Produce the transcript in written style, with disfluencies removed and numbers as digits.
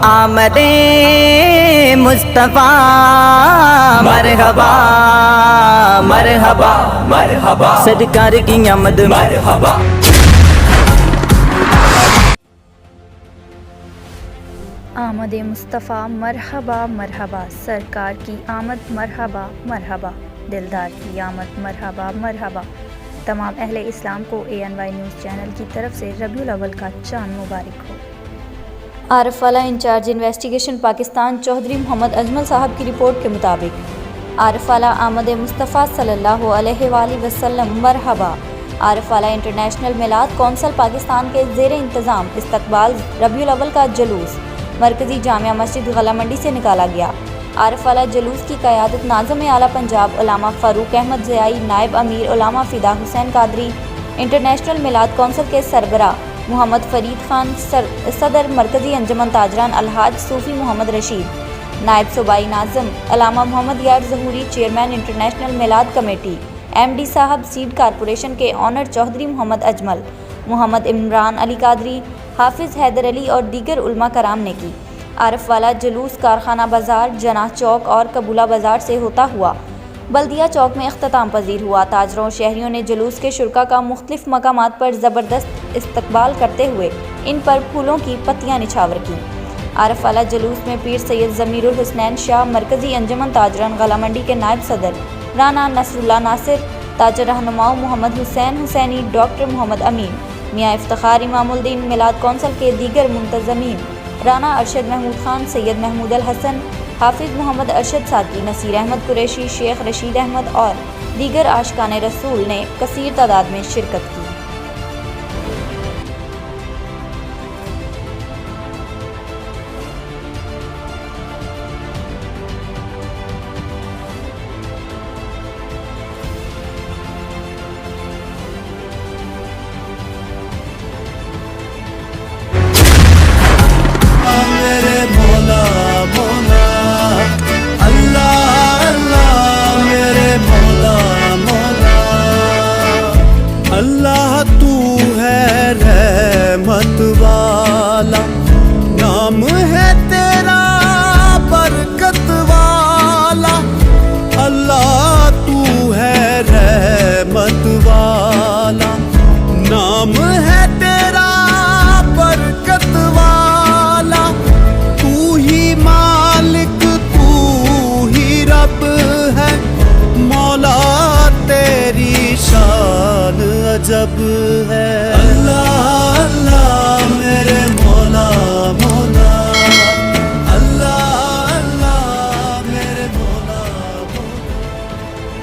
آمد مصطفیٰ مرحبا مرحبا مرحبا سرکار کی آمد مرحبا آمد مصطفیٰ مرحبا مرحبا سرکار کی آمد مرحبا مرحبا دلدار کی آمد مرحبا مرحبا تمام اہل اسلام کو ANY نیوز چینل کی طرف سے ربیع الاول کا چاند مبارک ہو۔ عارف والا انچارج انویسٹیگیشن پاکستان چودھری محمد اجمل صاحب کی رپورٹ کے مطابق عارف والا آمد مصطفیٰ صلی اللہ علیہ وآلہ وسلم مرحبا عارف والا انٹرنیشنل میلاد کونسل پاکستان کے زیر انتظام استقبال ربیع الاول کا جلوس مرکزی جامعہ مسجد غلہ منڈی سے نکالا گیا۔ عارف والا جلوس کی قیادت ناظم اعلیٰ پنجاب علامہ فاروق احمد ضیائی، نائب امیر علامہ فدا حسین قادری، انٹرنیشنل میلاد کونسل کے سربراہ محمد فرید خان، صدر مرکزی انجمن تاجران الحاج صوفی محمد رشید، نائب صوبائی ناظم علامہ محمد یار ظہوری، چیئرمین انٹرنیشنل میلاد کمیٹی، MD صاحب سیڈ کارپوریشن کے آنر چودھری محمد اجمل، محمد عمران علی قادری، حافظ حیدر علی اور دیگر علماء کرام نے کی۔ عارف والا جلوس کارخانہ بازار، جناح چوک اور قبولہ بازار سے ہوتا ہوا بلدیہ چوک میں اختتام پذیر ہوا۔ تاجروں اور شہریوں نے جلوس کے شرکاء کا مختلف مقامات پر زبردست استقبال کرتے ہوئے ان پر پھولوں کی پتیاں نچھاور کیں۔ عارف والا جلوس میں پیر سید ضمیر الحسنین شاہ، مرکزی انجمن تاجران غلہ منڈی کے نائب صدر رانا نصر اللہ ناصر، تاجر رہنماؤں محمد حسین حسینی، ڈاکٹر محمد امین، میاں افتخار امام الدین، میلاد کونسل کے دیگر منتظمین، رانا ارشد محمود خان، سید محمود الحسن، حافظ محمد ارشد ساکی، نصیر احمد قریشی، شیخ رشید احمد اور دیگر عاشقان رسول نے کثیر تعداد میں شرکت کی۔ اللہ تو ہے رحمت والا، نام ہے تیرا برکت والا۔ اللہ تو ہے رحمت والا، نام ہے تیرا برکت والا۔ تو ہی مالک، تو ہی رب ہے، مولا تیری شان عجب ہے۔